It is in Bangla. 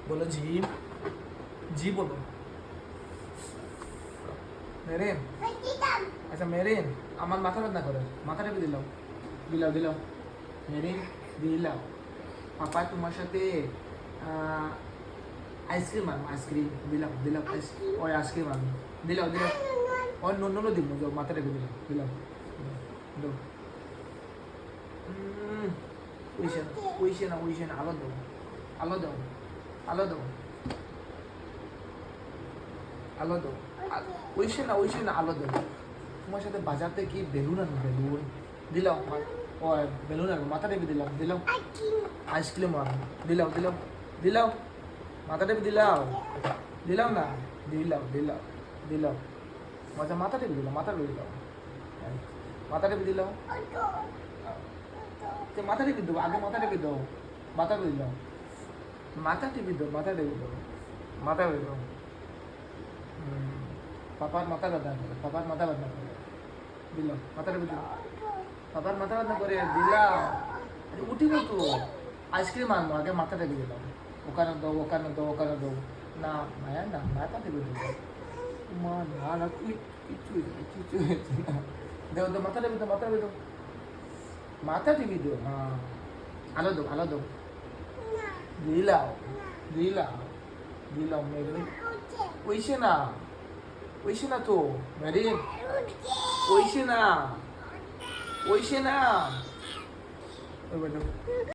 बोलो जी जी बोलो মেরিন আচ্ছা মেরিন আমার মাথা ব্যথা করে মাথা টেপে দিলাম দিলাও দিলাও মেরিন দিলাও পাপা তোমার সাথে আইসক্রিম আনবো আইসক্রিম দিলাম দিলাম ওই আইসক্রিম আনবো দিলাও দিলাও ওই নুন দিব যাও মাথা টেপে দিলাম দিলাম দাও উইশে না আলো দাও আলো দাও আলো দাও আলো দাও উইশে না আলো দাও তোমার সাথে বাজারতে কি বেলুন আনো বেলুন দিলাম ও বেলুন আনো মাথা টেপে দিলাম দিলাম আইসক্রিম আনো দিলাও দিলাও দিলাও মাথা টেপে দিলাও দিলাম না দিলাও দিলাও দিলাও মাথা টেপে দিলাম মাথা টেপে দিলাম মাথা টেপে দিলাম মাথা টেপে দাও আগে মাথা টেপে দাও মাথা টেপে দিলাম মাথা টেপে দাও মাথা টেপে দাও মাথা টেপে দাও পাপার মাথা ব্যথা করে পাপার মাথা ব্যথা করে দিলাম মাথা টেপে দিলাম পাপার মাথা ব্যথা করে দিলাম উঠি না তো আইসক্রিম আনবো আগে মাথা টেপে দিলাম ওখানে দাও ওখানে দাও ওখানে দাও না মায়া না মাথা টেপে দিলাম মা না না কিছু হয়েছে না দেও তো মাথা টেপে দাও মাথা টেপে দাও মাথা টেপে দাও হ্যাঁ আলো দাও আলো দাও দিলাও দিলাও দিলাম মেরিন ওইসে না তো মেরিন ওইসে না ওই বেটা